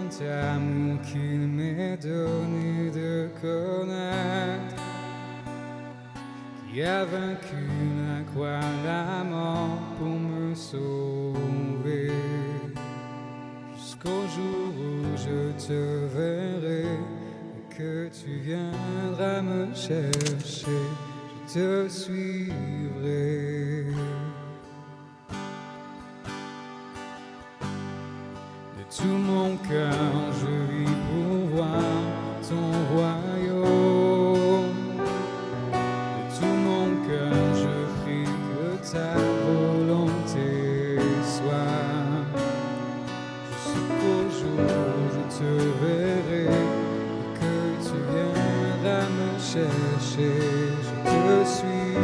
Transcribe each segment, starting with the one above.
grand amour qu'il m'est donné de connaître, qui a vaincu la croix, la mort pour me sauver, jusqu'au jour où je te verrai et que tu viendras me chercher, je te suivrai. De tout mon cœur, je vis pour voir ton royaume. De tout mon cœur, je prie que ta volonté soit, jusqu'au jour où je te verrai et que tu viendras me chercher, je te suivrai.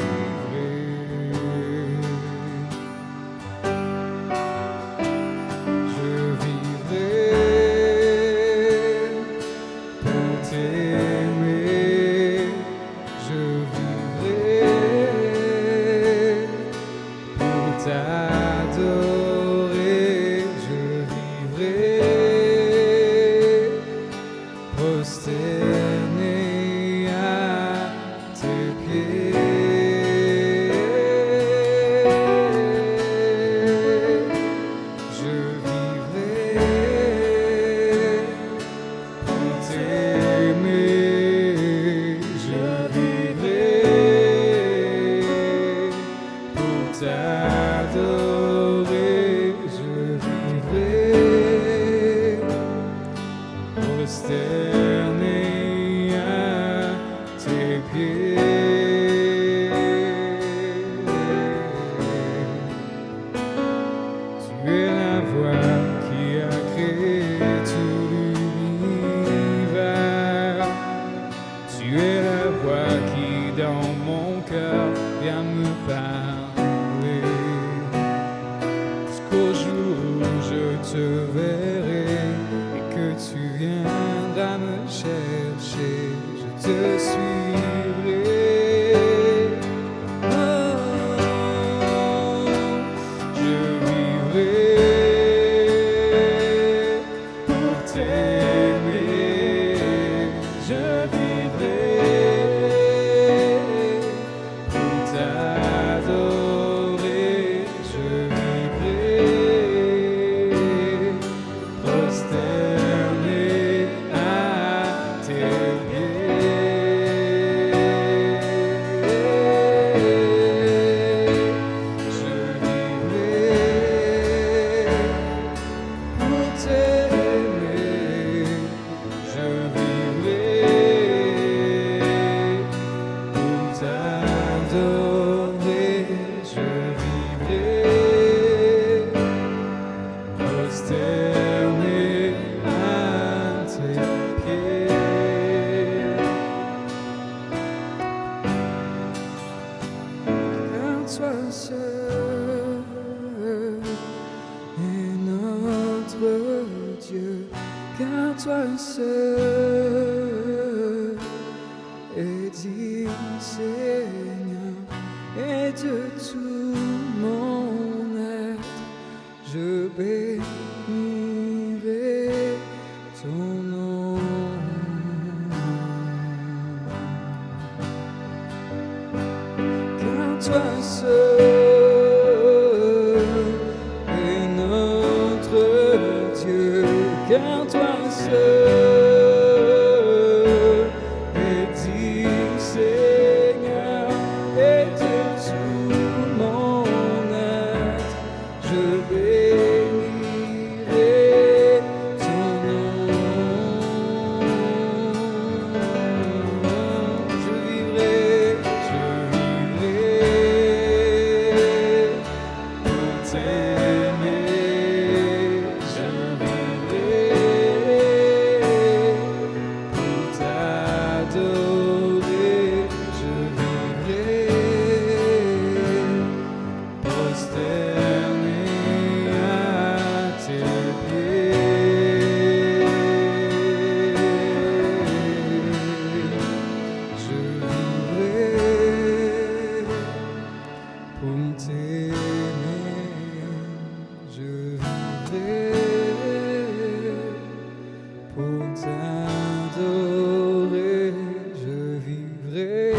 t'adorer, je vivrai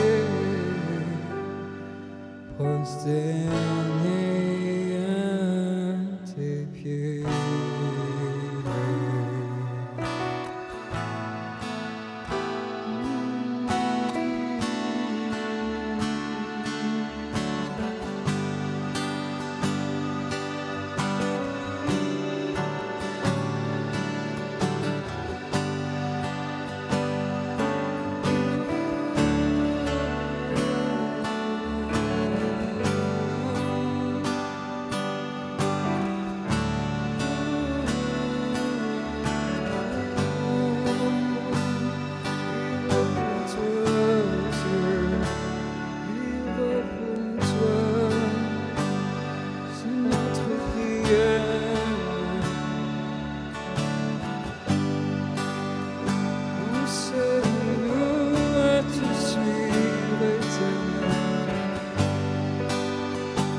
prosterné à tes pieds.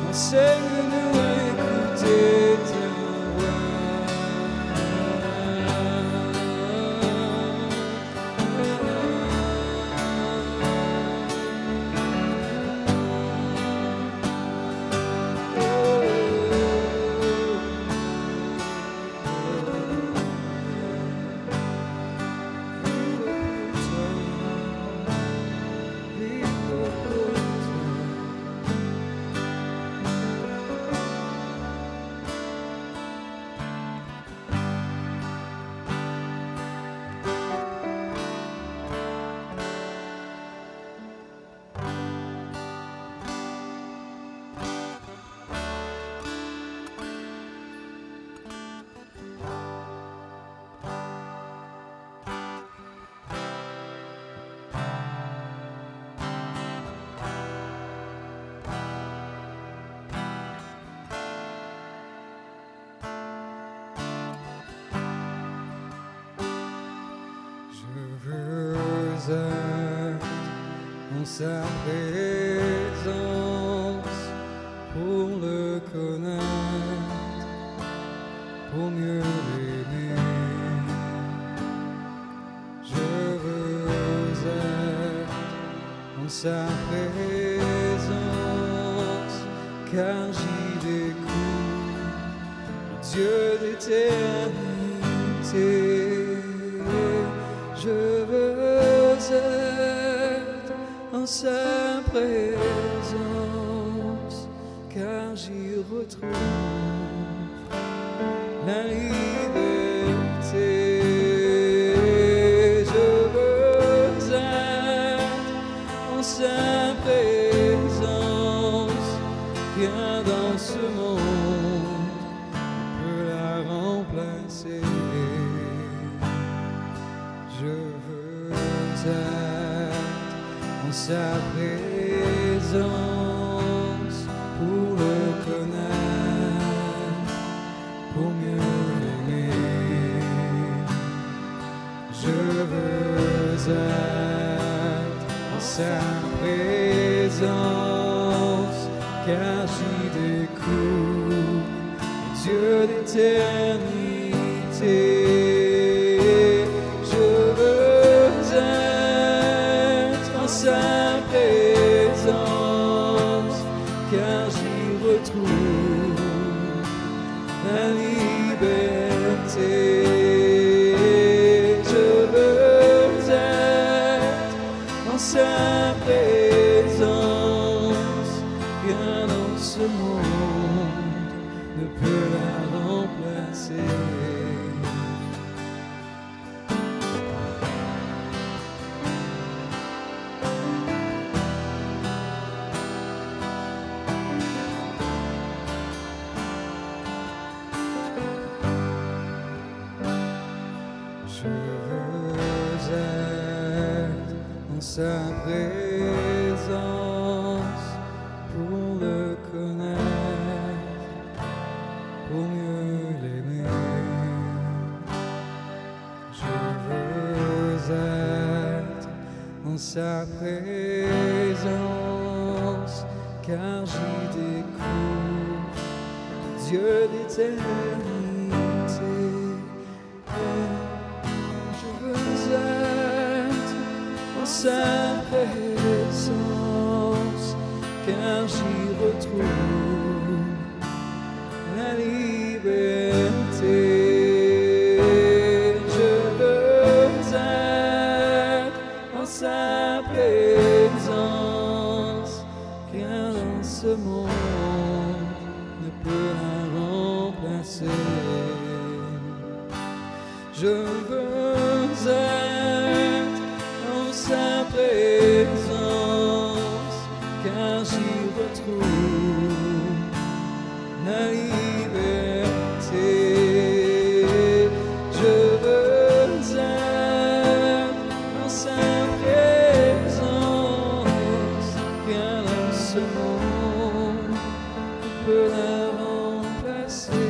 Enseigne-nous à écouter ta en sa présence pour le connaître, pour mieux l'aimer. Je veux être en sa présence, car j'y découvre le Dieu d'éternité. Je veux être en sa présence, car j'y retrouve la liberté. Je veux être en sa présence, rien dans ce monde ne peut la remplacer. Je veux être en sa présence pour le connaître, pour mieux l'aimer. Je veux être en sa présence, car j'y découvre Dieu d'éternité. Sa présence, car j'y retrouve la liberté. Je veux être en sa présence, rien dans ce monde ne peut la remplacer. Je veux être en sa présence pour le connaître, pour mieux l'aimer. Je veux être en sa présence, car j'y découvre Dieu d'éternité. Je veux sa présence, car j'y retrouve la liberté. Je veux être en sa présence, car dans ce monde ne peut la remplacer. Je veux être en sa présence, car j'y retrouve la liberté. Je veux être en sa présence, car dans ce monde on peut la remplacer.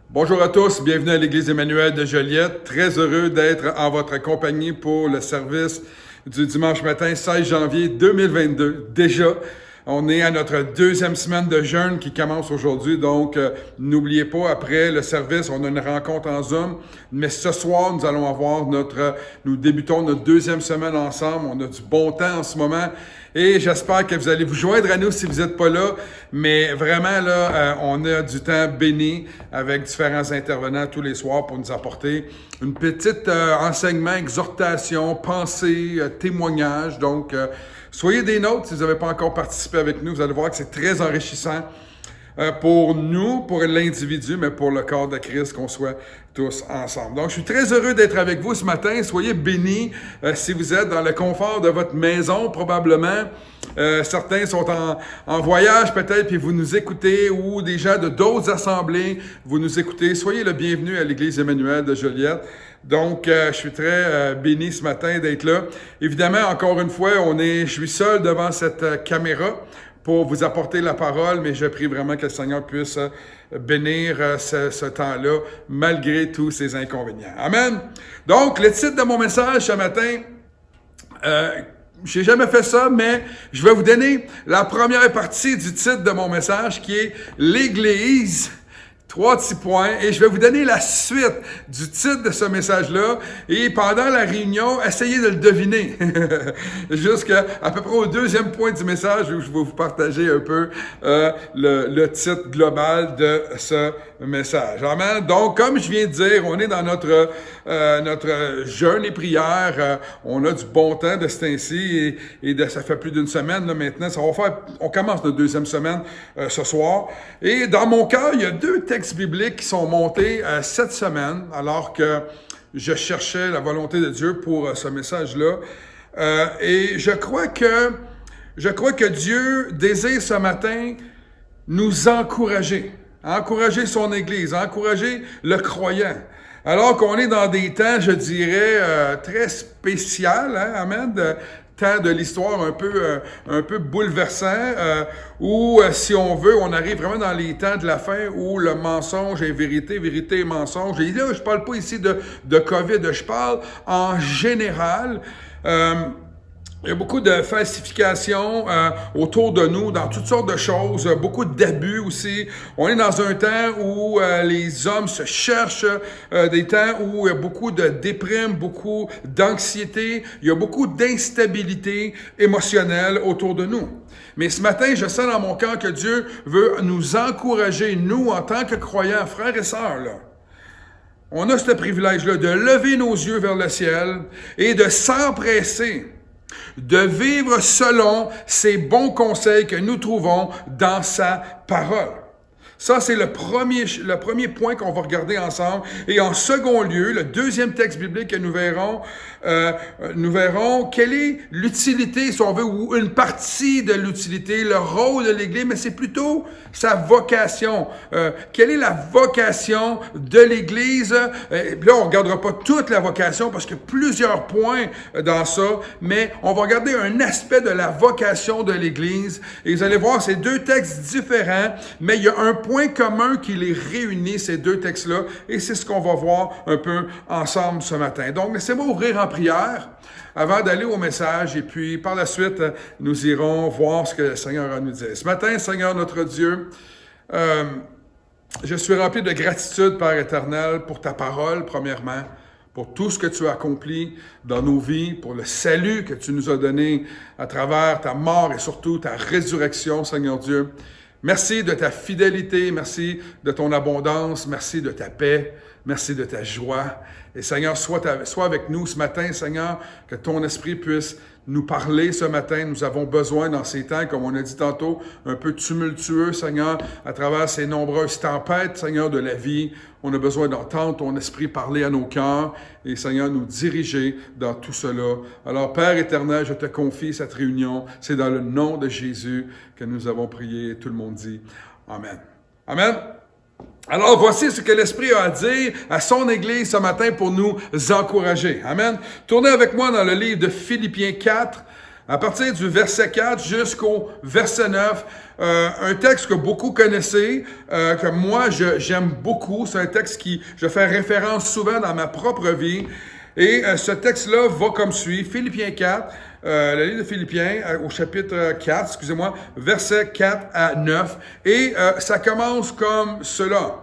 Bonjour à tous, bienvenue à l'Église Emmanuel de Joliette. Très heureux d'être en votre compagnie pour le service du dimanche matin 16 janvier 2022. Déjà, on est à notre deuxième semaine de jeûne qui commence aujourd'hui, donc n'oubliez pas, après le service, on a une rencontre en Zoom, mais ce soir, nous débutons notre deuxième semaine ensemble, on a du bon temps en ce moment, et j'espère que vous allez vous joindre à nous si vous n'êtes pas là, mais vraiment là, on a du temps béni avec différents intervenants tous les soirs pour nous apporter une petite enseignement, exhortation, pensée, témoignage, donc soyez des nôtres si vous n'avez pas encore participé avec nous. Vous allez voir que c'est très enrichissant pour nous, pour l'individu, mais pour le corps de Christ, qu'on soit tous ensemble. Donc, je suis très heureux d'être avec vous ce matin. Soyez bénis si vous êtes dans le confort de votre maison, probablement. Certains sont en voyage peut-être, puis vous nous écoutez, ou des gens de d'autres assemblées, vous nous écoutez. Soyez le bienvenu à l'Église Emmanuel de Joliette. Donc, je suis très béni ce matin d'être là. Évidemment, encore une fois, je suis seul devant cette caméra pour vous apporter la parole, mais je prie vraiment que le Seigneur puisse bénir ce temps-là, malgré tous ces inconvénients. Amen! Donc, le titre de mon message ce matin, j'ai jamais fait ça, mais je vais vous donner la première partie du titre de mon message, qui est « L'Église ». 3 petits points, et je vais vous donner la suite du titre de ce message-là, et pendant la réunion, essayez de le deviner, jusqu'à peu près au deuxième point du message, où je vais vous partager un peu le titre global de ce message. Amen. Donc, comme je viens de dire, on est dans notre jeûne et prière, on a du bon temps de ce temps-ci, ça fait plus d'une semaine là, maintenant, on commence notre deuxième semaine ce soir, et dans mon cœur, il y a 2 textes bibliques qui sont montés cette semaine, alors que je cherchais la volonté de Dieu pour ce message-là. Et je crois que Dieu désire ce matin nous encourager son Église, encourager le croyant. Alors qu'on est dans des temps, je dirais, très spéciaux, amen, temps de l'histoire un peu bouleversant, où, si on veut, on arrive vraiment dans les temps de la fin où le mensonge est vérité, vérité est mensonge. Et là, je parle pas ici de COVID, je parle en général. Il y a beaucoup de falsifications autour de nous, dans toutes sortes de choses, beaucoup d'abus aussi. On est dans un temps où les hommes se cherchent, des temps où il y a beaucoup de déprime, beaucoup d'anxiété, il y a beaucoup d'instabilité émotionnelle autour de nous. Mais ce matin, je sens dans mon cœur que Dieu veut nous encourager, nous, en tant que croyants, frères et sœurs, là. On a ce privilège-là de lever nos yeux vers le ciel et de s'empresser de vivre selon ces bons conseils que nous trouvons dans sa parole. Ça, c'est le premier point qu'on va regarder ensemble. Et en second lieu, le deuxième texte biblique que nous verrons quelle est l'utilité, si on veut, ou une partie de l'utilité, le rôle de l'Église, mais c'est plutôt sa vocation. Quelle est la vocation de l'Église? Puis là, on ne regardera pas toute la vocation parce qu'il y a plusieurs points dans ça, mais on va regarder un aspect de la vocation de l'Église. Et vous allez voir, c'est deux textes différents, mais il y a un point commun qui les réunit, ces deux textes-là, et c'est ce qu'on va voir un peu ensemble ce matin. Donc, laissez-moi ouvrir en prière avant d'aller au message, et puis par la suite, nous irons voir ce que le Seigneur a à nous dire. Ce matin, Seigneur notre Dieu, je suis rempli de gratitude, Père éternel, pour ta parole, premièrement, pour tout ce que tu as accompli dans nos vies, pour le salut que tu nous as donné à travers ta mort et surtout ta résurrection, Seigneur Dieu. Merci de ta fidélité, merci de ton abondance, merci de ta paix, merci de ta joie. Et Seigneur, sois avec nous ce matin, Seigneur, que ton esprit puisse nous parler ce matin. Nous avons besoin dans ces temps, comme on a dit tantôt, un peu tumultueux, Seigneur, à travers ces nombreuses tempêtes, Seigneur, de la vie. On a besoin d'entendre ton esprit parler à nos cœurs et, Seigneur, nous diriger dans tout cela. Alors, Père éternel, je te confie cette réunion. C'est dans le nom de Jésus que nous avons prié. Tout le monde dit Amen. Amen. Alors, voici ce que l'Esprit a à dire à son Église ce matin pour nous encourager. Amen. Tournez avec moi dans le livre de Philippiens 4, à partir du verset 4 jusqu'au verset 9. Un texte que beaucoup connaissez, que moi j'aime beaucoup. C'est un texte qui je fais référence souvent dans ma propre vie. Et ce texte-là va comme suit. Philippiens 4, le livre de Philippiens, au chapitre 4, versets 4 à 9. Et ça commence comme cela.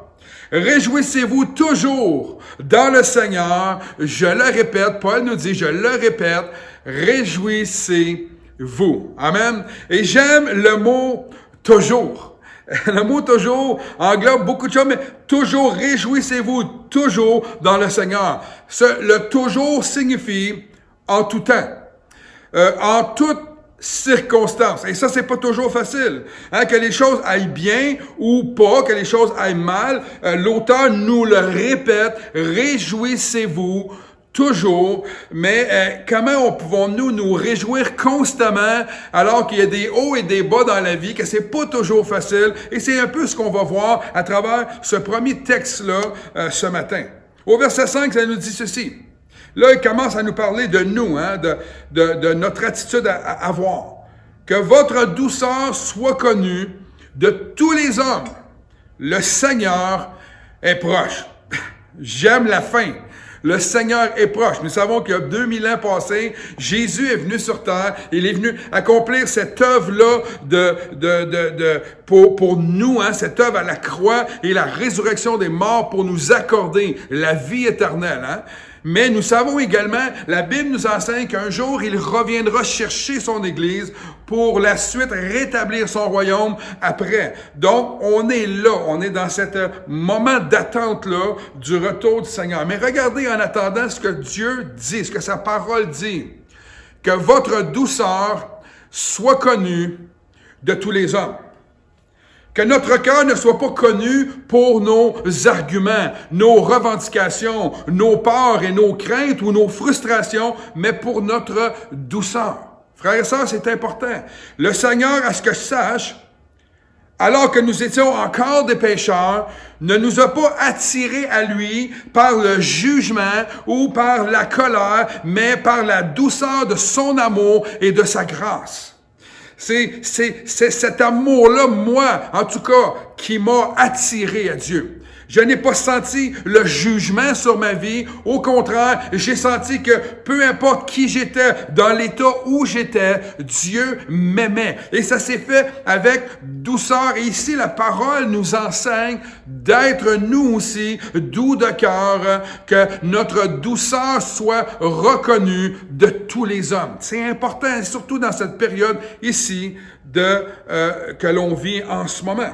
Réjouissez-vous toujours dans le Seigneur. Je le répète, Paul nous dit, je le répète, réjouissez-vous. Amen. Et j'aime le mot toujours. Le mot toujours englobe beaucoup de choses, mais toujours, réjouissez-vous toujours dans le Seigneur. Le toujours signifie en tout temps, en toute circonstance. Et ça, c'est pas toujours facile. Que les choses aillent bien ou pas, que les choses aillent mal. L'auteur nous le répète, réjouissez-vous toujours, mais comment pouvons-nous nous réjouir constamment alors qu'il y a des hauts et des bas dans la vie, que c'est pas toujours facile, et c'est un peu ce qu'on va voir à travers ce premier texte-là ce matin. Au verset 5, ça nous dit ceci. Là, il commence à nous parler de nous, de notre attitude à avoir. Que votre douceur soit connue de tous les hommes. Le Seigneur est proche. J'aime la fin. Le Seigneur est proche. Nous savons qu'il y a 2000 ans passés, Jésus est venu sur terre. Il est venu accomplir cette œuvre-là pour nous, cette œuvre à la croix et la résurrection des morts pour nous accorder la vie éternelle. Mais nous savons également, la Bible nous enseigne qu'un jour, il reviendra chercher son Église pour la suite rétablir son royaume après. Donc, on est là, on est dans cet moment d'attente-là du retour du Seigneur. Mais regardez en attendant ce que Dieu dit, ce que sa parole dit. Que votre douceur soit connue de tous les hommes. Que notre cœur ne soit pas connu pour nos arguments, nos revendications, nos peurs et nos craintes ou nos frustrations, mais pour notre douceur. Frères et sœurs, c'est important. Le Seigneur, à ce que je sache, alors que nous étions encore des pécheurs, ne nous a pas attirés à lui par le jugement ou par la colère, mais par la douceur de son amour et de sa grâce. C'est cet amour-là, moi, en tout cas, qui m'a attiré à Dieu. Je n'ai pas senti le jugement sur ma vie. Au contraire, j'ai senti que peu importe qui j'étais, dans l'état où j'étais, Dieu m'aimait. Et ça s'est fait avec douceur. Et ici, la parole nous enseigne d'être nous aussi doux de cœur, que notre douceur soit reconnue de tous les hommes. C'est important, surtout dans cette période ici que l'on vit en ce moment.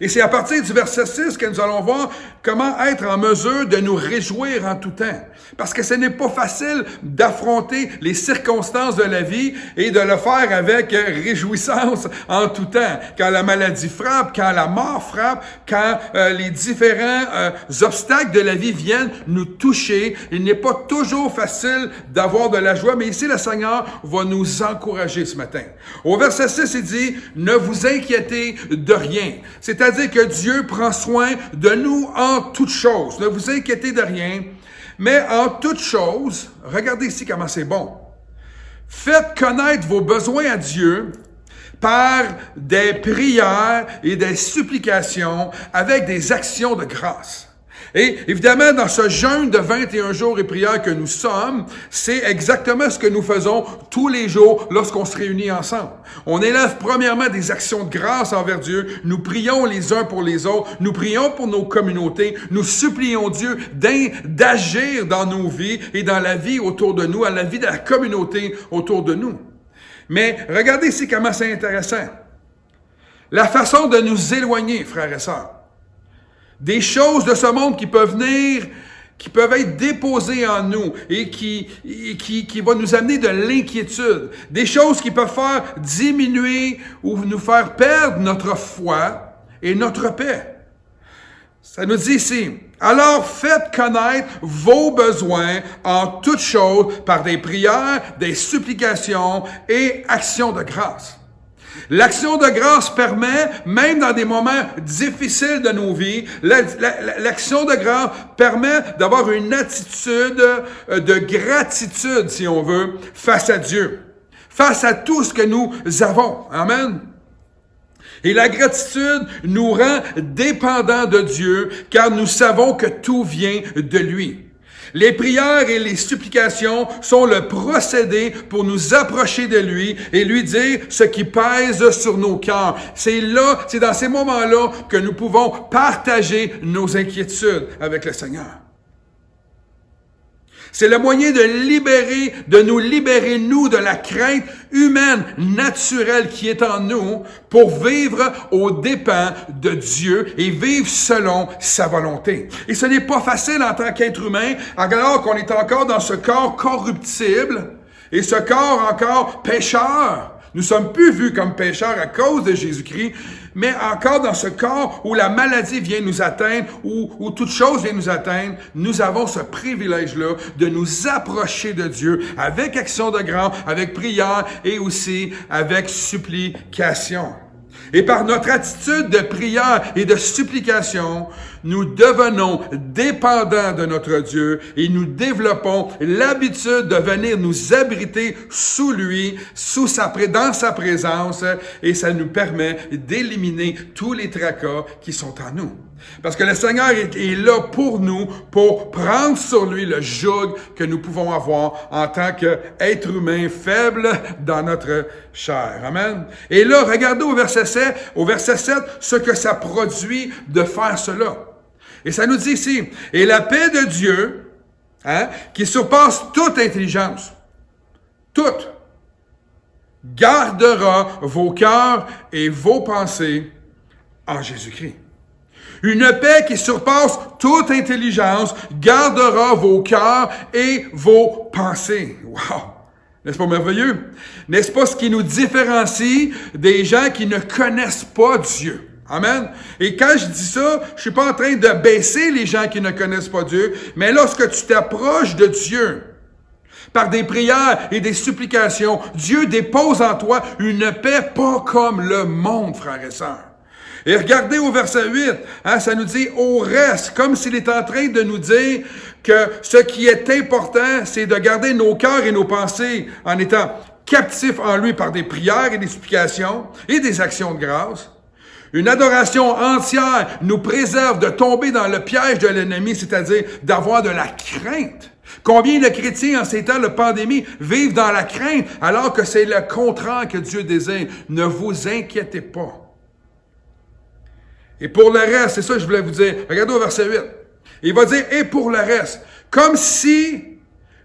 Et c'est à partir du verset 6 que nous allons voir comment être en mesure de nous réjouir en tout temps. Parce que ce n'est pas facile d'affronter les circonstances de la vie et de le faire avec réjouissance en tout temps. Quand la maladie frappe, quand la mort frappe, quand les différents obstacles de la vie viennent nous toucher, il n'est pas toujours facile d'avoir de la joie. Mais ici, le Seigneur va nous encourager ce matin. Au verset 6, il dit « Ne vous inquiétez de rien ». C'est-à-dire que Dieu prend soin de nous en toutes choses. Ne vous inquiétez de rien, mais en toutes choses, regardez ici comment c'est bon. Faites connaître vos besoins à Dieu par des prières et des supplications avec des actions de grâce. Et évidemment, dans ce jeûne de 21 jours et prières que nous sommes, c'est exactement ce que nous faisons tous les jours lorsqu'on se réunit ensemble. On élève premièrement des actions de grâce envers Dieu. Nous prions les uns pour les autres. Nous prions pour nos communautés. Nous supplions Dieu d'agir dans nos vies et dans la vie autour de nous, à la vie de la communauté autour de nous. Mais regardez ici comment c'est intéressant. La façon de nous éloigner, frères et sœurs. Des choses de ce monde qui peuvent venir, qui peuvent être déposées en nous et qui vont nous amener de l'inquiétude. Des choses qui peuvent faire diminuer ou nous faire perdre notre foi et notre paix. Ça nous dit ici, alors faites connaître vos besoins en toutes choses par des prières, des supplications et actions de grâce. L'action de grâce permet, même dans des moments difficiles de nos vies, l'action de grâce permet d'avoir une attitude de gratitude, si on veut, face à Dieu, face à tout ce que nous avons. Amen. Et la gratitude nous rend dépendants de Dieu, car nous savons que tout vient de lui. Les prières et les supplications sont le procédé pour nous approcher de lui et lui dire ce qui pèse sur nos cœurs. C'est dans ces moments-là que nous pouvons partager nos inquiétudes avec le Seigneur. C'est le moyen de nous libérer, nous, de la crainte humaine, naturelle qui est en nous pour vivre aux dépens de Dieu et vivre selon sa volonté. Et ce n'est pas facile en tant qu'être humain, alors qu'on est encore dans ce corps corruptible et ce corps encore pécheur. Nous sommes plus vus comme pécheurs à cause de Jésus-Christ, mais encore dans ce corps où la maladie vient nous atteindre, où toute chose vient nous atteindre, nous avons ce privilège-là de nous approcher de Dieu avec action de grâce, avec prière et aussi avec supplication. Et par notre attitude de prière et de supplication, nous devenons dépendants de notre Dieu et nous développons l'habitude de venir nous abriter sous lui, dans sa présence, et ça nous permet d'éliminer tous les tracas qui sont en nous. Parce que le Seigneur est là pour nous, pour prendre sur lui le joug que nous pouvons avoir en tant qu'être humain faible dans notre chair. Amen. Et là, regardez au verset 7, ce que ça produit de faire cela. Et ça nous dit ici, et la paix de Dieu, qui surpasse toute intelligence, toute, gardera vos cœurs et vos pensées en Jésus-Christ. Une paix qui surpasse toute intelligence gardera vos cœurs et vos pensées. Wow! N'est-ce pas merveilleux? N'est-ce pas ce qui nous différencie des gens qui ne connaissent pas Dieu? Amen. Et quand je dis ça, je suis pas en train de baisser les gens qui ne connaissent pas Dieu, mais lorsque tu t'approches de Dieu, par des prières et des supplications, Dieu dépose en toi une paix pas comme le monde, frères et sœurs. Et regardez au verset 8, ça nous dit « au reste », comme s'il est en train de nous dire que ce qui est important, c'est de garder nos cœurs et nos pensées en étant captifs en lui par des prières et des supplications et des actions de grâce. Une adoration entière nous préserve de tomber dans le piège de l'ennemi, c'est-à-dire d'avoir de la crainte. Combien de chrétiens en ces temps de pandémie vivent dans la crainte alors que c'est le contraire que Dieu désire? Ne vous inquiétez pas. Et pour le reste, c'est ça que je voulais vous dire. Regardez au verset 8. Il va dire « Et pour le reste ». Comme si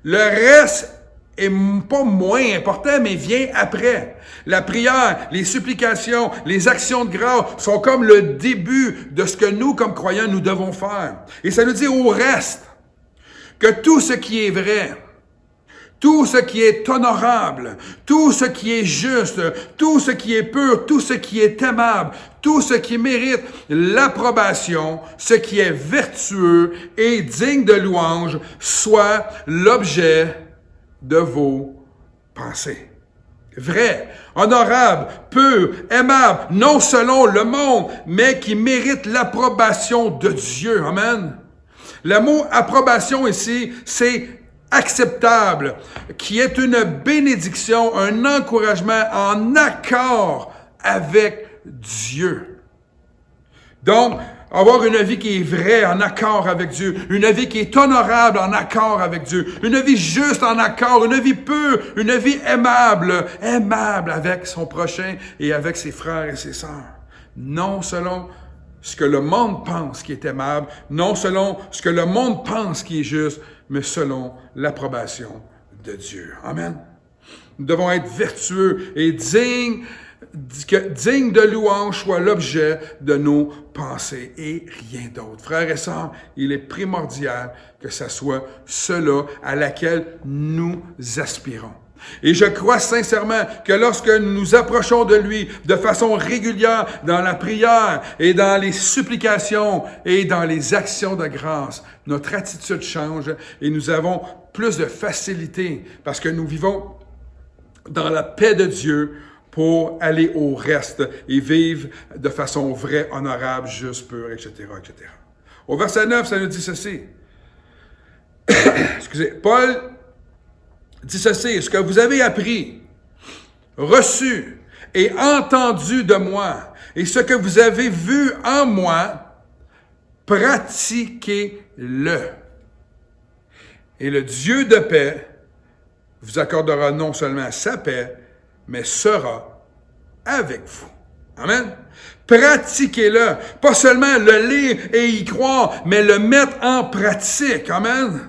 le reste est pas moins important, mais vient après. La prière, les supplications, les actions de grâce sont comme le début de ce que nous, comme croyants, nous devons faire. Et ça nous dit au reste que tout ce qui est vrai, tout ce qui est honorable, tout ce qui est juste, tout ce qui est pur, tout ce qui est aimable, tout ce qui mérite l'approbation, ce qui est vertueux et digne de louange, soit l'objet de vos pensées. Vrai, honorable, pur, aimable, non selon le monde, mais qui mérite l'approbation de Dieu. Amen. Le mot approbation ici, c'est acceptable, qui est une bénédiction, un encouragement en accord avec Dieu. Donc, avoir une vie qui est vraie en accord avec Dieu, une vie qui est honorable en accord avec Dieu, une vie juste en accord, une vie pure, une vie aimable avec son prochain et avec ses frères et ses sœurs. Non selon ce que le monde pense qui est aimable, non selon ce que le monde pense qui est juste, mais selon l'approbation de Dieu. Amen. Nous devons être vertueux et dignes de louange soit l'objet de nos pensées et rien d'autre. Frères et sœurs, il est primordial que ce soit cela à laquelle nous aspirons. Et je crois sincèrement que lorsque nous nous approchons de lui de façon régulière dans la prière et dans les supplications et dans les actions de grâce, notre attitude change et nous avons plus de facilité parce que nous vivons dans la paix de Dieu pour aller au reste et vivre de façon vraie, honorable, juste, pure, etc., etc. Au verset 9, ça nous dit ceci. Excusez, Paul dit ceci, ce que vous avez appris, reçu et entendu de moi, et ce que vous avez vu en moi, pratiquez-le. Et le Dieu de paix vous accordera non seulement sa paix, mais sera avec vous. Amen. Pratiquez-le. Pas seulement le lire et y croire, mais le mettre en pratique. Amen.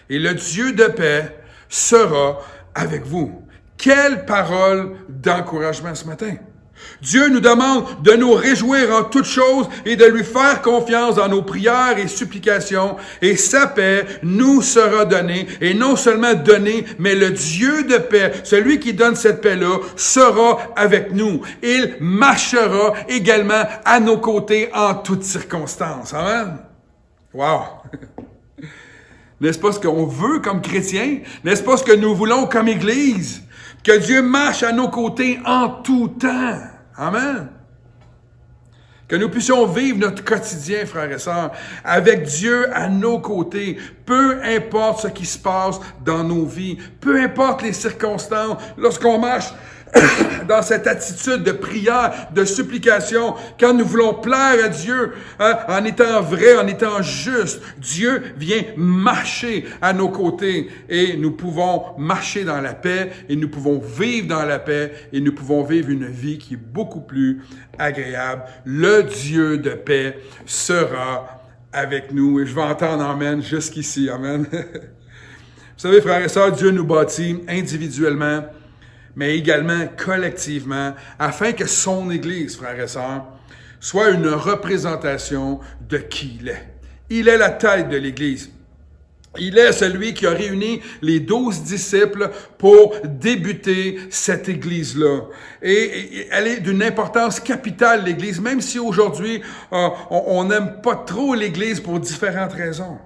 Et le Dieu de paix sera avec vous. Quelle parole d'encouragement ce matin. Dieu nous demande de nous réjouir en toutes choses et de lui faire confiance dans nos prières et supplications. Et sa paix nous sera donnée. Et non seulement donnée, mais le Dieu de paix, celui qui donne cette paix-là, sera avec nous. Il marchera également à nos côtés en toutes circonstances. Amen. Wow! N'est-ce pas ce qu'on veut comme chrétiens? N'est-ce pas ce que nous voulons comme Église? Que Dieu marche à nos côtés en tout temps. Amen. Que nous puissions vivre notre quotidien, frères et sœurs, avec Dieu à nos côtés. Peu importe ce qui se passe dans nos vies, peu importe les circonstances, lorsqu'on marche dans cette attitude de prière, de supplication, quand nous voulons plaire à Dieu, en étant vrai, en étant juste, Dieu vient marcher à nos côtés et nous pouvons marcher dans la paix et nous pouvons vivre dans la paix et nous pouvons vivre une vie qui est beaucoup plus agréable. Le Dieu de paix sera avec nous et je vais entendre amen jusqu'ici, amen. Vous savez, frères et sœurs, Dieu nous bâtit individuellement, mais également collectivement, afin que son Église, frères et sœurs, soit une représentation de qui il est. Il est la tête de l'Église. Il est celui qui a réuni les 12 disciples pour débuter cette Église-là. Et elle est d'une importance capitale, l'Église, même si aujourd'hui, on n'aime pas trop l'Église pour différentes raisons.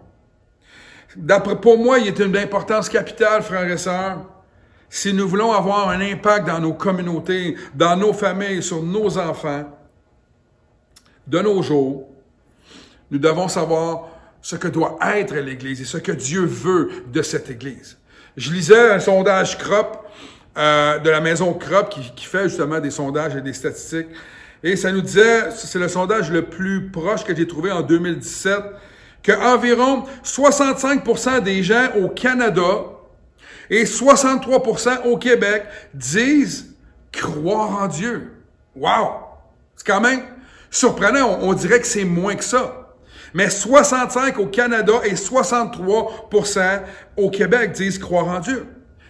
Pour moi, il est d'une importance capitale, frères et sœurs. Si nous voulons avoir un impact dans nos communautés, dans nos familles, sur nos enfants, de nos jours, nous devons savoir ce que doit être l'Église et ce que Dieu veut de cette Église. Je lisais un sondage CROP, de la maison CROP, qui fait justement des sondages et des statistiques, Et ça nous disait, c'est le sondage le plus proche que j'ai trouvé en 2017, qu'environ 65% des gens au Canada et 63% au Québec disent croire en Dieu. Wow! C'est quand même surprenant, on dirait que c'est moins que ça. Mais 65% au Canada et 63% au Québec disent croire en Dieu.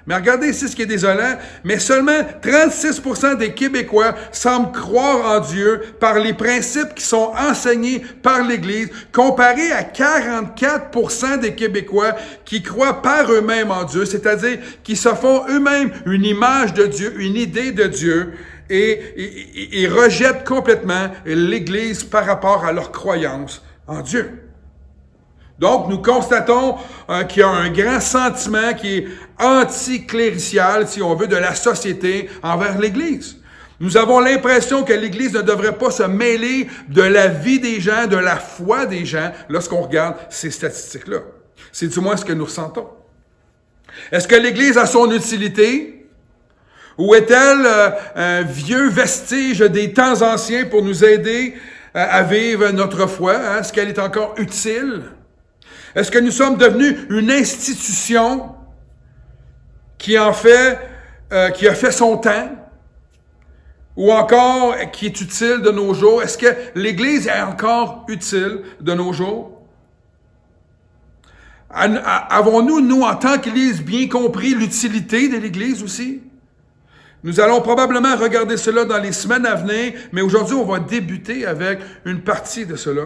Mais regardez ici ce qui est désolant, mais seulement 36% des Québécois semblent croire en Dieu par les principes qui sont enseignés par l'Église, comparé à 44% des Québécois qui croient par eux-mêmes en Dieu, c'est-à-dire qui se font eux-mêmes une image de Dieu, une idée de Dieu, et rejettent complètement l'Église par rapport à leur croyance en Dieu. Donc, nous constatons qu'il y a un grand sentiment qui est anticléricial, si on veut, de la société envers l'Église. Nous avons l'impression que l'Église ne devrait pas se mêler de la vie des gens, de la foi des gens, lorsqu'on regarde ces statistiques-là. C'est du moins ce que nous ressentons. Est-ce que l'Église a son utilité? Ou est-elle un vieux vestige des temps anciens pour nous aider à vivre notre foi? Hein? Est-ce qu'elle est encore utile? Est-ce que nous sommes devenus une institution qui a fait son temps? Ou encore qui est utile de nos jours? Est-ce que l'Église est encore utile de nos jours? Avons-nous, nous, en tant qu'Église, bien compris l'utilité de l'Église aussi? Nous allons probablement regarder cela dans les semaines à venir, mais aujourd'hui, on va débuter avec une partie de cela.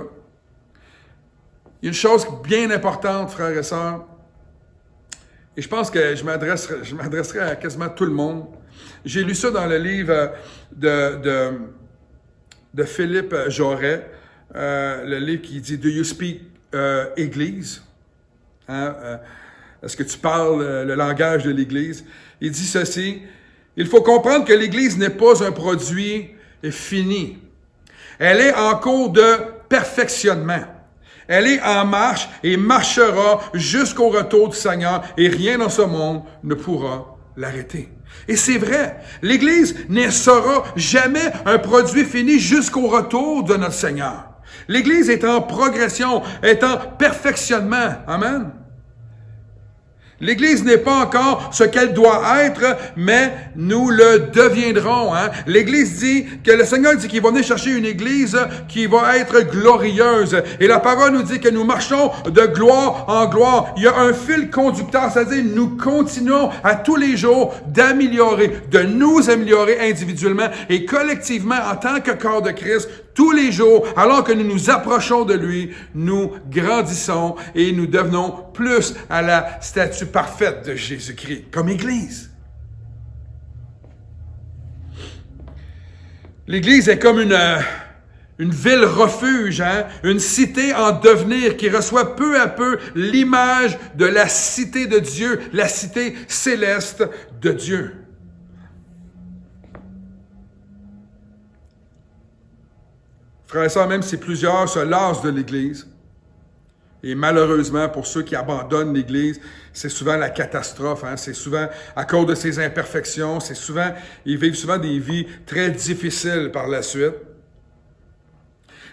Il y a une chose bien importante, frères et sœurs, et je pense que je m'adresserai à quasiment tout le monde. J'ai lu ça dans le livre de Philippe Joret, le livre qui dit « Do you speak Église? » Est-ce que tu parles le langage de l'Église? Il dit ceci, « Il faut comprendre que l'Église n'est pas un produit fini. Elle est en cours de perfectionnement. Elle est en marche et marchera jusqu'au retour du Seigneur et rien dans ce monde ne pourra l'arrêter. » Et c'est vrai, l'Église ne sera jamais un produit fini jusqu'au retour de notre Seigneur. L'Église est en progression, est en perfectionnement. Amen. L'Église n'est pas encore ce qu'elle doit être, mais nous le deviendrons. Hein? L'Église dit que le Seigneur dit qu'il va venir chercher une Église qui va être glorieuse. Et la parole nous dit que nous marchons de gloire en gloire. Il y a un fil conducteur, c'est-à-dire nous continuons à tous les jours d'améliorer, de nous améliorer individuellement et collectivement en tant que corps de Christ. Tous les jours, alors que nous nous approchons de lui, nous grandissons et nous devenons plus à la statue parfaite de Jésus-Christ, comme Église. L'Église est comme une ville refuge, hein? Une cité en devenir qui reçoit peu à peu l'image de la cité de Dieu, la cité céleste de Dieu. Frères et sœurs, même si plusieurs se lassent de l'Église, et malheureusement, pour ceux qui abandonnent l'Église, c'est souvent la catastrophe. Hein? C'est souvent à cause de ses imperfections. Ils vivent souvent des vies très difficiles par la suite.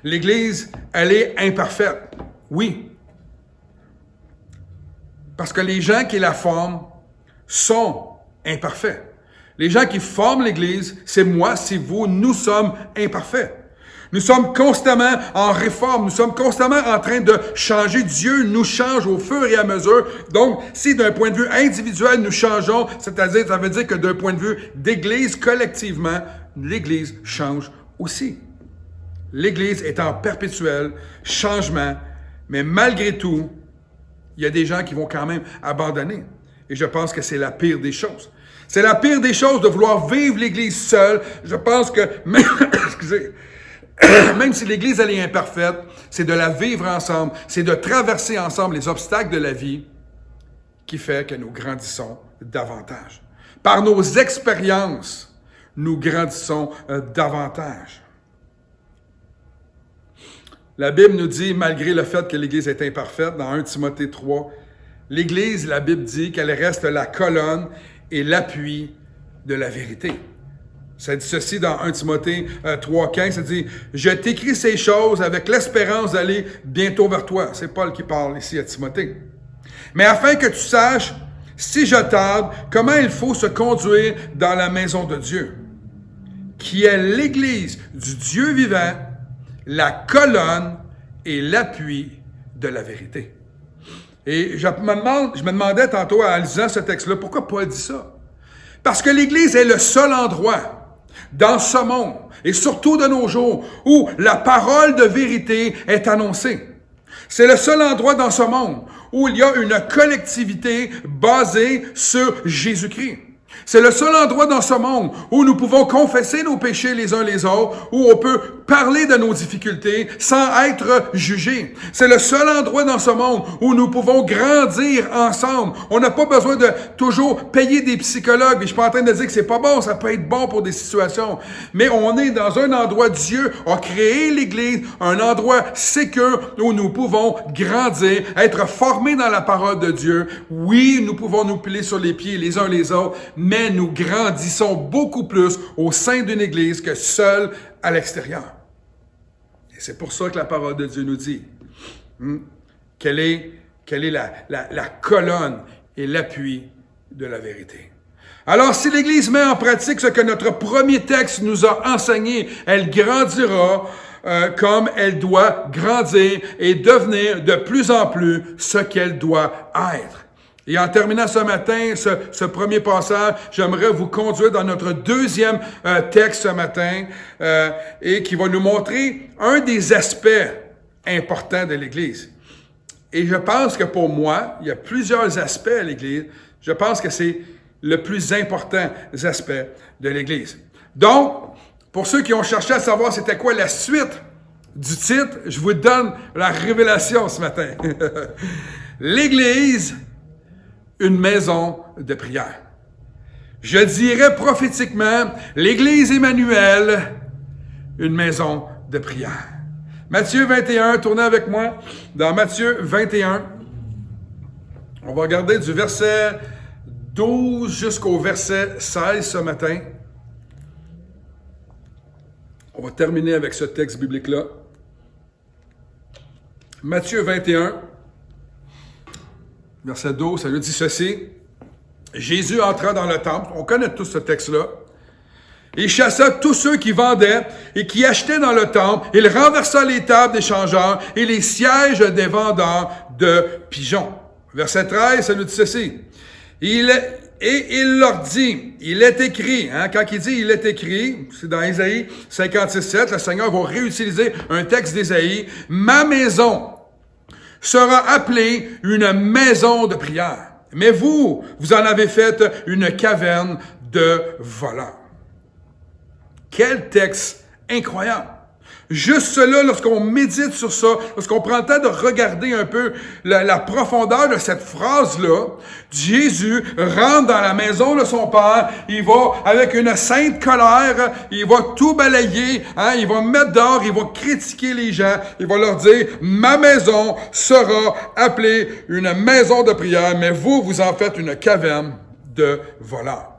L'Église, elle est imparfaite. Oui. Parce que les gens qui la forment sont imparfaits. Les gens qui forment l'Église, c'est moi, c'est vous, nous sommes imparfaits. Nous sommes constamment en réforme, nous sommes constamment en train de changer. Dieu nous change au fur et à mesure. Donc, si d'un point de vue individuel, nous changeons, c'est-à-dire, ça veut dire que d'un point de vue d'Église, collectivement, l'Église change aussi. L'Église est en perpétuel changement, mais malgré tout, il y a des gens qui vont quand même abandonner. Et je pense que c'est la pire des choses. C'est la pire des choses de vouloir vivre l'Église seule. Je pense que, même si l'Église, elle est imparfaite, c'est de la vivre ensemble, c'est de traverser ensemble les obstacles de la vie qui fait que nous grandissons davantage. Par nos expériences, nous grandissons davantage. La Bible nous dit, malgré le fait que l'Église est imparfaite, dans 1 Timothée 3, l'Église, la Bible dit qu'elle reste la colonne et l'appui de la vérité. Ça dit ceci dans 1 Timothée 3,15, ça dit « Je t'écris ces choses avec l'espérance d'aller bientôt vers toi. » C'est Paul qui parle ici à Timothée. « Mais afin que tu saches, si je tarde, comment il faut se conduire dans la maison de Dieu, qui est l'Église du Dieu vivant, la colonne et l'appui de la vérité. » Et je me demandais tantôt en lisant ce texte-là, pourquoi Paul dit ça? Parce que l'Église est le seul endroit dans ce monde, et surtout de nos jours, où la parole de vérité est annoncée. C'est le seul endroit dans ce monde où il y a une collectivité basée sur Jésus-Christ. C'est le seul endroit dans ce monde où nous pouvons confesser nos péchés les uns les autres, où on peut parler de nos difficultés sans être jugés. C'est le seul endroit dans ce monde où nous pouvons grandir ensemble. On n'a pas besoin de toujours payer des psychologues. Et je suis pas en train de dire que c'est pas bon, ça peut être bon pour des situations. Mais on est dans un endroit, Dieu a créé l'Église, un endroit sécure où nous pouvons grandir, être formés dans la parole de Dieu. Oui, nous pouvons nous plier sur les pieds les uns les autres, mais nous grandissons beaucoup plus au sein d'une Église que seul à l'extérieur. Et c'est pour ça que la parole de Dieu nous dit quelle est la colonne et l'appui de la vérité. Alors, si l'Église met en pratique ce que notre premier texte nous a enseigné, elle grandira comme elle doit grandir et devenir de plus en plus ce qu'elle doit être. Et en terminant ce matin, ce premier passage, j'aimerais vous conduire dans notre deuxième texte ce matin et qui va nous montrer un des aspects importants de l'Église. Et je pense que pour moi, il y a plusieurs aspects à l'Église. Je pense que c'est le plus important aspect de l'Église. Donc, pour ceux qui ont cherché à savoir c'était quoi la suite du titre, je vous donne la révélation ce matin. L'Église, une maison de prière. Je dirais prophétiquement, l'Église Emmanuel, une maison de prière. Matthieu 21, tournez avec moi dans Matthieu 21. On va regarder du verset 12 jusqu'au verset 16 ce matin. On va terminer avec ce texte biblique-là. Matthieu 21. Verset 12, ça lui dit ceci. Jésus entra dans le temple, on connaît tous ce texte-là. Il chassa tous ceux qui vendaient et qui achetaient dans le temple. Il renversa les tables des changeurs et les sièges des vendeurs de pigeons. Verset 13, ça nous dit ceci. Il leur dit, il est écrit, quand il dit il est écrit, c'est dans Ésaïe 56:7, le Seigneur va réutiliser un texte d'Ésaïe. Ma maison sera appelée une maison de prière. Mais vous en avez fait une caverne de voleurs. Quel texte incroyable! Juste cela, lorsqu'on médite sur ça, lorsqu'on prend le temps de regarder un peu la profondeur de cette phrase-là, Jésus rentre dans la maison de son Père, il va, avec une sainte colère, il va tout balayer, il va mettre dehors, il va critiquer les gens, il va leur dire, ma maison sera appelée une maison de prière, mais vous en faites une caverne de voleurs.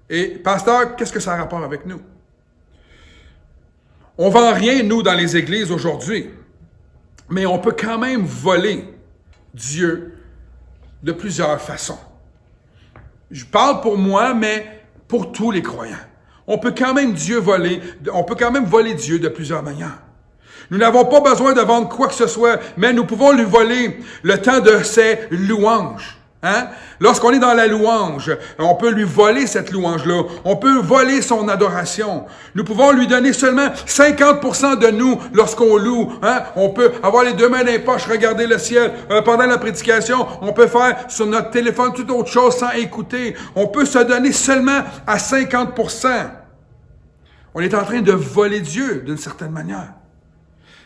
Et, pasteur, qu'est-ce que ça a rapport avec nous? On ne vend rien, nous, dans les églises aujourd'hui, mais on peut quand même voler Dieu de plusieurs façons. Je parle pour moi, mais pour tous les croyants. On peut quand même voler Dieu de plusieurs manières. Nous n'avons pas besoin de vendre quoi que ce soit, mais nous pouvons lui voler le temps de ses louanges. Lorsqu'on est dans la louange, on peut lui voler cette louange-là. On peut voler son adoration. Nous pouvons lui donner seulement 50% de nous lorsqu'on loue. On peut avoir les deux mains dans les poches, regarder le ciel. Pendant la prédication, on peut faire sur notre téléphone toute autre chose sans écouter. On peut se donner seulement à 50%. On est en train de voler Dieu d'une certaine manière.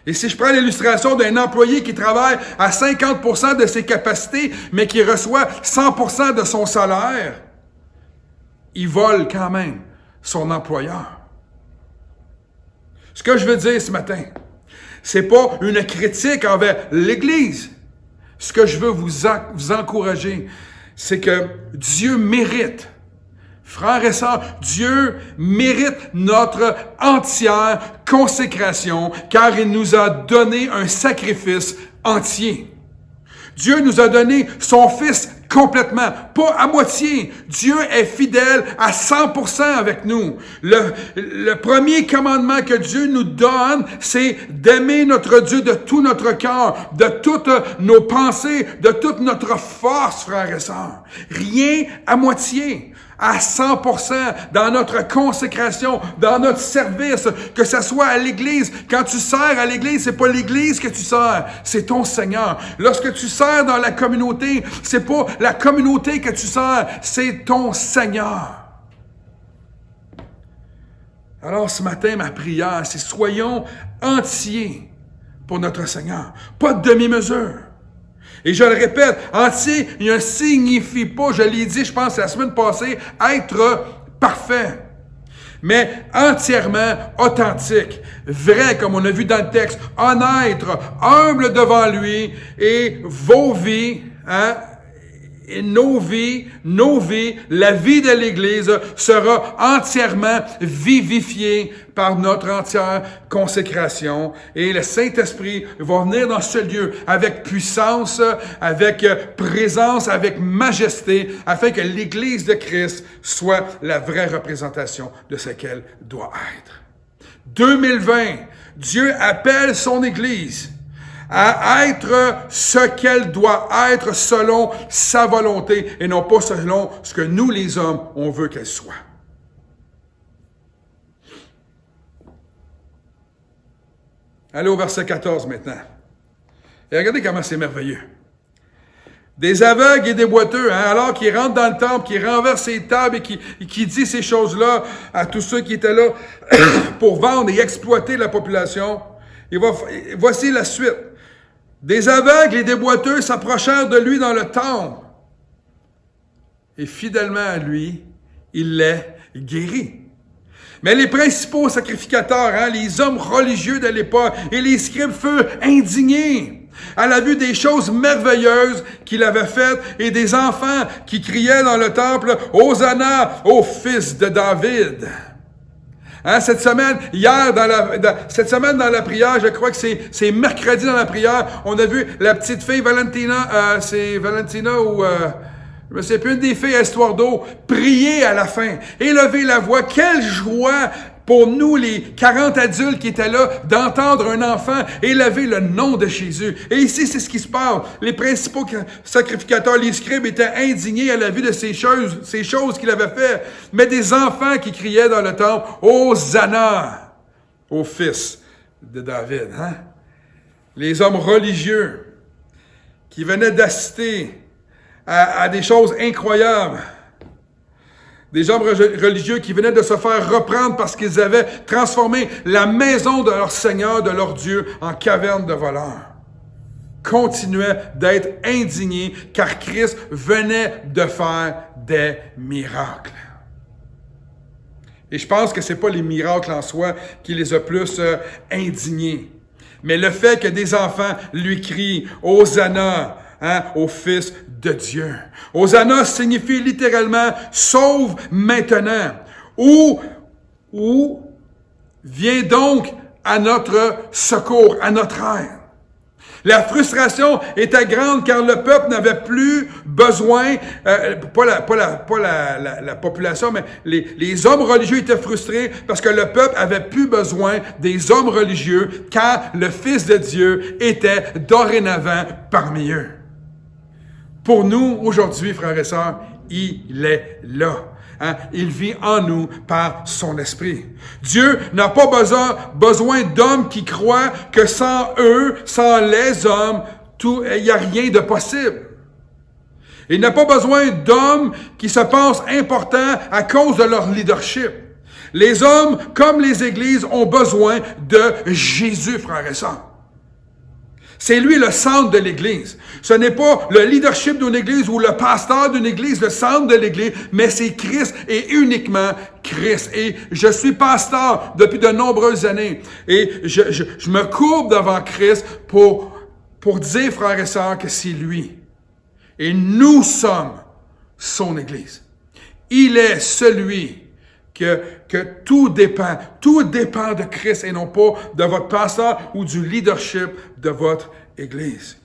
Et si je prends l'illustration d'un employé qui travaille à 50% de ses capacités, mais qui reçoit 100% de son salaire, il vole quand même son employeur. Ce que je veux dire ce matin, c'est pas une critique envers l'Église. Ce que je veux vous encourager, c'est que Dieu mérite Frères et sœurs, Dieu mérite notre entière consécration car il nous a donné un sacrifice entier. Dieu nous a donné son Fils complètement, pas à moitié. Dieu est fidèle à 100% avec nous. Le premier commandement que Dieu nous donne, c'est d'aimer notre Dieu de tout notre cœur, de toutes nos pensées, de toute notre force, frères et sœurs. Rien à moitié. À 100% dans notre consécration, dans notre service, que ce soit à l'Église. Quand tu sers à l'Église, c'est pas l'Église que tu sers, c'est ton Seigneur. Lorsque tu sers dans la communauté, c'est pas la communauté que tu sers, c'est ton Seigneur. Alors ce matin, ma prière, c'est soyons entiers pour notre Seigneur. Pas de demi-mesure. Et je le répète, entier ne signifie pas, je l'ai dit, je pense, la semaine passée, être parfait. Mais entièrement authentique, vrai, comme on a vu dans le texte, honnête, humble devant lui, et vos vies, et nos vies, la vie de l'Église sera entièrement vivifiée par notre entière consécration. Et le Saint-Esprit va venir dans ce lieu avec puissance, avec présence, avec majesté, afin que l'Église de Christ soit la vraie représentation de ce qu'elle doit être. 2020, Dieu appelle son Église à être ce qu'elle doit être selon sa volonté et non pas selon ce que nous, les hommes, on veut qu'elle soit. Allez au verset 14 maintenant. Et regardez comment c'est merveilleux. Des aveugles et des boiteux, alors qu'ils rentrent dans le temple, qu'ils renversent ses tables et qui dit ces choses-là à tous ceux qui étaient là pour vendre et exploiter la population. Et voici la suite. Des aveugles et des boiteux s'approchèrent de lui dans le temple. Et fidèlement à lui, il les guérit. Mais les principaux sacrificateurs, les hommes religieux de l'époque et les scribes furent indignés à la vue des choses merveilleuses qu'il avait faites et des enfants qui criaient dans le temple « Hosanna au fils de David ». Cette semaine, cette semaine dans la prière, je crois que c'est mercredi dans la prière, on a vu la petite fille Valentina, c'est Valentina ou je me sais plus, une des filles à Histoire d'eau, prier à la fin, élever la voix. Quelle joie pour nous, les 40 adultes qui étaient là, d'entendre un enfant élever le nom de Jésus. Et ici, c'est ce qui se passe. Les principaux sacrificateurs, les scribes, étaient indignés à la vue de ces choses qu'il avait faites. Mais des enfants qui criaient dans le temple, « Hosanna au fils de David. » Les hommes religieux qui venaient d'assister à des choses incroyables. Des hommes religieux qui venaient de se faire reprendre parce qu'ils avaient transformé la maison de leur Seigneur, de leur Dieu, en caverne de voleurs. Continuaient d'être indignés car Christ venait de faire des miracles. Et je pense que ce n'est pas les miracles en soi qui les a plus indignés. Mais le fait que des enfants lui crient « Hosanna », au Fils de Dieu. Hosanna signifie littéralement « sauve maintenant » ou « viens donc à notre secours, à notre aide ». La frustration était grande car le peuple n'avait plus besoin, pas la population, mais les hommes religieux étaient frustrés parce que le peuple avait plus besoin des hommes religieux car le Fils de Dieu était dorénavant parmi eux. Pour nous, aujourd'hui, frères et sœurs, il est là. Il vit en nous par son esprit. Dieu n'a pas besoin d'hommes qui croient que sans eux, sans les hommes, il n'y a rien de possible. Il n'a pas besoin d'hommes qui se pensent importants à cause de leur leadership. Les hommes, comme les églises, ont besoin de Jésus, frères et sœurs. C'est lui le centre de l'Église. Ce n'est pas le leadership d'une Église ou le pasteur d'une Église, le centre de l'Église, mais c'est Christ et uniquement Christ. Et je suis pasteur depuis de nombreuses années. Et je me courbe devant Christ pour dire, frères et sœurs, que c'est lui. Et nous sommes son Église. Il est celui que tout dépend de Christ et non pas de votre pasteur ou du leadership de votre Église.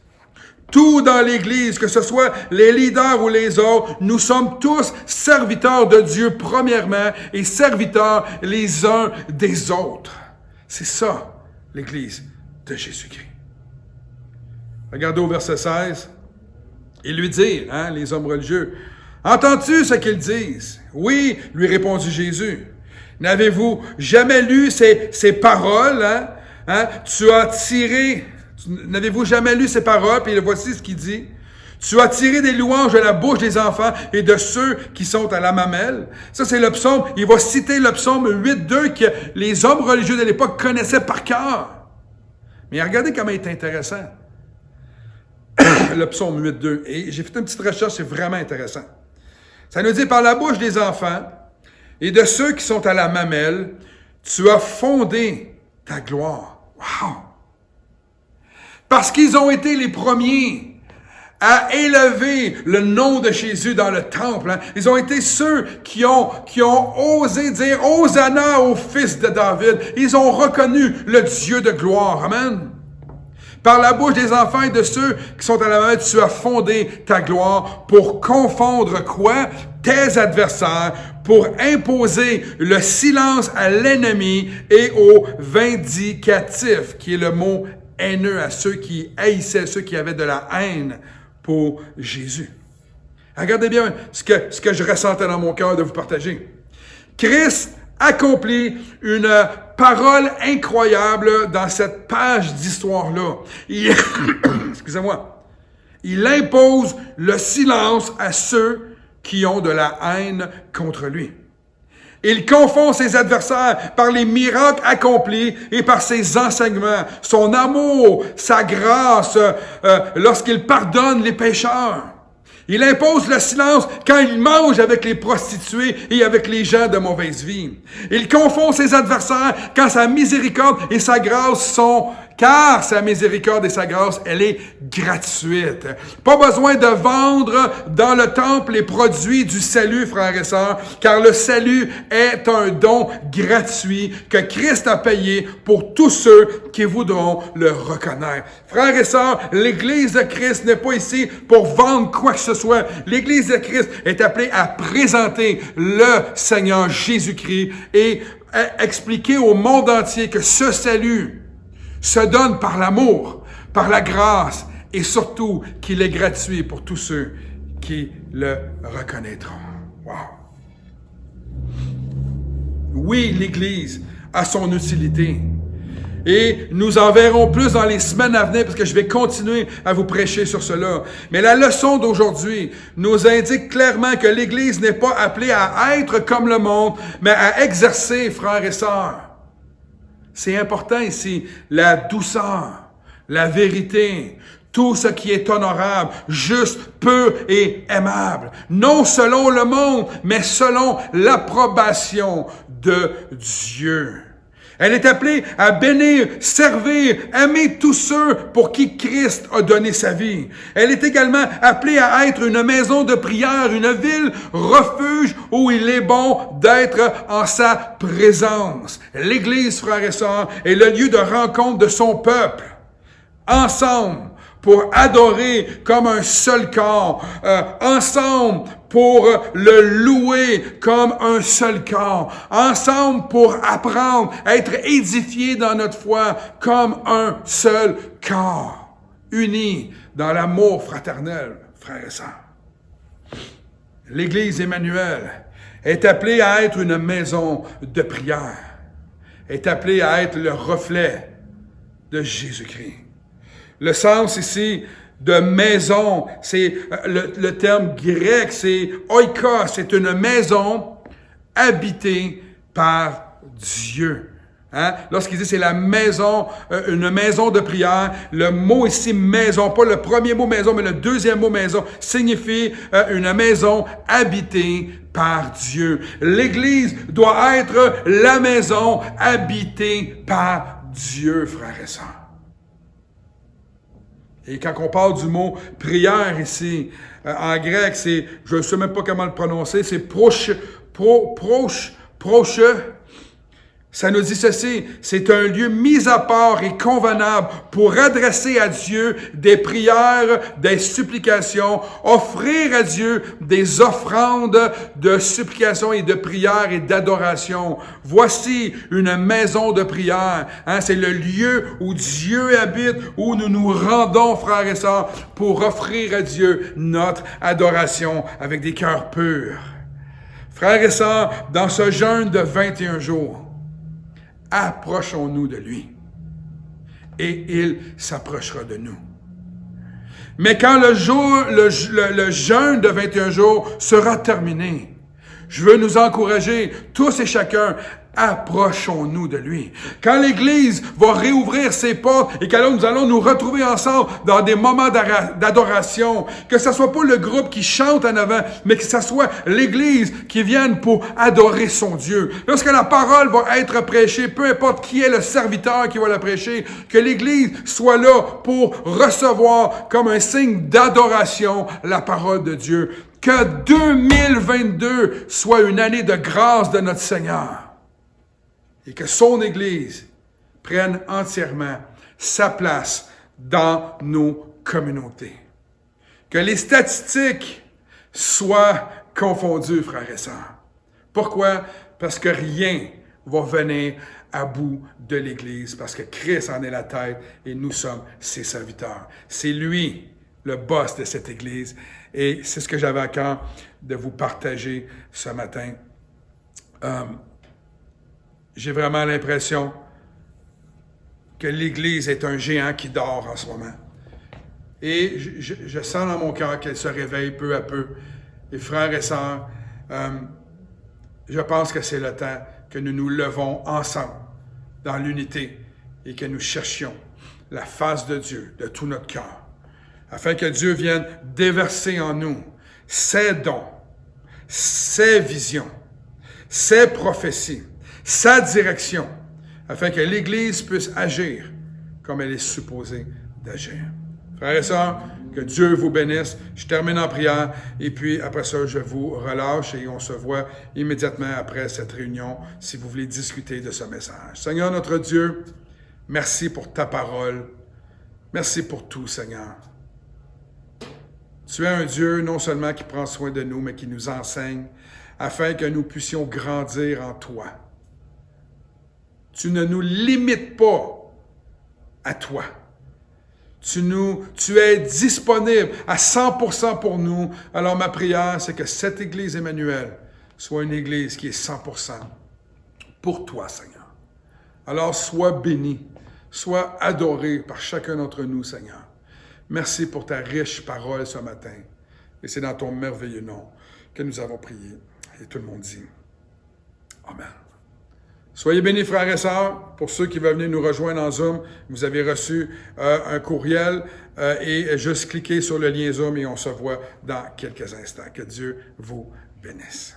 Tout dans l'Église, que ce soit les leaders ou les autres, nous sommes tous serviteurs de Dieu premièrement et serviteurs les uns des autres. C'est ça, l'Église de Jésus-Christ. Regardez au verset 16. Il lui dit, les hommes religieux, « Entends-tu ce qu'ils disent? » « Oui, lui répondit Jésus. « N'avez-vous jamais lu ces paroles? N'avez-vous jamais lu ces paroles? » Puis voici ce qu'il dit. « Tu as tiré des louanges de la bouche des enfants et de ceux qui sont à la mamelle. » Ça, c'est le psaume. Il va citer le psaume 8.2 que les hommes religieux de l'époque connaissaient par cœur. Mais regardez comment il est intéressant. Le psaume 8.2. Et j'ai fait une petite recherche, c'est vraiment intéressant. Ça nous dit, par la bouche des enfants et de ceux qui sont à la mamelle, tu as fondé ta gloire. Wow! Parce qu'ils ont été les premiers à élever le nom de Jésus dans le temple. Ils ont été ceux qui ont osé dire « Hosanna au fils de David ». Ils ont reconnu le Dieu de gloire. Amen. Par la bouche des enfants et de ceux qui sont à la main, tu as fondé ta gloire pour confondre quoi? Tes adversaires, pour imposer le silence à l'ennemi et aux vindicatifs, qui est le mot haineux à ceux qui haïssaient, ceux qui avaient de la haine pour Jésus. Regardez bien ce que je ressentais dans mon cœur de vous partager. Christ accomplit une parole incroyable dans cette page d'histoire-là. Excusez-moi. Il impose le silence à ceux qui ont de la haine contre lui. Il confond ses adversaires par les miracles accomplis et par ses enseignements, son amour, sa grâce, lorsqu'il pardonne les pécheurs. Il impose le silence quand il mange avec les prostituées et avec les gens de mauvaise vie. Il confond ses adversaires quand sa miséricorde et sa grâce car sa miséricorde et sa grâce, elle est gratuite. Pas besoin de vendre dans le temple les produits du salut, frères et sœurs, car le salut est un don gratuit que Christ a payé pour tous ceux qui voudront le reconnaître. Frères et sœurs, l'Église de Christ n'est pas ici pour vendre quoi que ce soit. L'Église de Christ est appelée à présenter le Seigneur Jésus-Christ et à expliquer au monde entier que ce salut se donne par l'amour, par la grâce et surtout qu'il est gratuit pour tous ceux qui le reconnaîtront. Wow! Oui, l'Église a son utilité. Et nous en verrons plus dans les semaines à venir parce que je vais continuer à vous prêcher sur cela. Mais la leçon d'aujourd'hui nous indique clairement que l'Église n'est pas appelée à être comme le monde, mais à exercer, frères et sœurs. C'est important ici, la douceur, la vérité, tout ce qui est honorable, juste, pur et aimable. Non selon le monde, mais selon l'approbation de Dieu. Elle est appelée à bénir, servir, aimer tous ceux pour qui Christ a donné sa vie. Elle est également appelée à être une maison de prière, une ville refuge où il est bon d'être en sa présence. L'Église, frères et sœurs, est le lieu de rencontre de son peuple. Ensemble, pour adorer comme un seul corps, ensemble pour le louer comme un seul corps, ensemble pour apprendre, être édifiés dans notre foi comme un seul corps, unis dans l'amour fraternel, frères et sœurs. L'Église Emmanuel est appelée à être une maison de prière, est appelée à être le reflet de Jésus-Christ. Le sens ici de maison, c'est le terme grec, c'est oikos, c'est une maison habitée par Dieu. Lorsqu'il dit c'est la maison, une maison de prière, le mot ici maison, pas le premier mot maison, mais le deuxième mot maison, signifie une maison habitée par Dieu. L'Église doit être la maison habitée par Dieu, frères et sœurs. Et quand on parle du mot prière ici, en grec, c'est, je ne sais même pas comment le prononcer, c'est proche. Ça nous dit ceci, c'est un lieu mis à part et convenable pour adresser à Dieu des prières, des supplications, offrir à Dieu des offrandes de supplications et de prières et d'adoration. Voici une maison de prière. C'est le lieu où Dieu habite, où nous nous rendons, frères et sœurs, pour offrir à Dieu notre adoration avec des cœurs purs. Frères et sœurs, dans ce jeûne de 21 jours, approchons-nous de lui et il s'approchera de nous. Mais quand le jeûne de 21 jours sera terminé, je veux nous encourager, tous et chacun, approchons-nous de lui. Quand l'Église va réouvrir ses portes et que nous allons nous retrouver ensemble dans des moments d'adoration, que ce soit pas le groupe qui chante en avant, mais que ce soit l'Église qui vienne pour adorer son Dieu. Lorsque la parole va être prêchée, peu importe qui est le serviteur qui va la prêcher, que l'Église soit là pour recevoir comme un signe d'adoration la parole de Dieu. Que 2022 soit une année de grâce de notre Seigneur. Et que son Église prenne entièrement sa place dans nos communautés. Que les statistiques soient confondues, frères et sœurs. Pourquoi? Parce que rien va venir à bout de l'Église, parce que Christ en est la tête et nous sommes ses serviteurs. C'est lui, le boss de cette Église, et c'est ce que j'avais à cœur de vous partager ce matin. J'ai vraiment l'impression que l'Église est un géant qui dort en ce moment. Et je sens dans mon cœur qu'elle se réveille peu à peu. Et frères et sœurs, je pense que c'est le temps que nous nous levons ensemble dans l'unité et que nous cherchions la face de Dieu de tout notre cœur, afin que Dieu vienne déverser en nous ses dons, ses visions, ses prophéties, sa direction, afin que l'Église puisse agir comme elle est supposée d'agir. Frères et sœurs, que Dieu vous bénisse. Je termine en prière et puis après ça, je vous relâche et on se voit immédiatement après cette réunion si vous voulez discuter de ce message. Seigneur notre Dieu, merci pour ta parole. Merci pour tout, Seigneur. Tu es un Dieu non seulement qui prend soin de nous, mais qui nous enseigne afin que nous puissions grandir en toi. Tu ne nous limites pas à toi. Tu es disponible à 100% pour nous. Alors ma prière, c'est que cette Église Emmanuel soit une Église qui est 100% pour toi, Seigneur. Alors sois béni, sois adoré par chacun d'entre nous, Seigneur. Merci pour ta riche parole ce matin. Et c'est dans ton merveilleux nom que nous avons prié. Et tout le monde dit Amen. Soyez bénis, frères et sœurs. Pour ceux qui veulent venir nous rejoindre en Zoom, vous avez reçu un courriel et juste cliquez sur le lien Zoom et on se voit dans quelques instants. Que Dieu vous bénisse.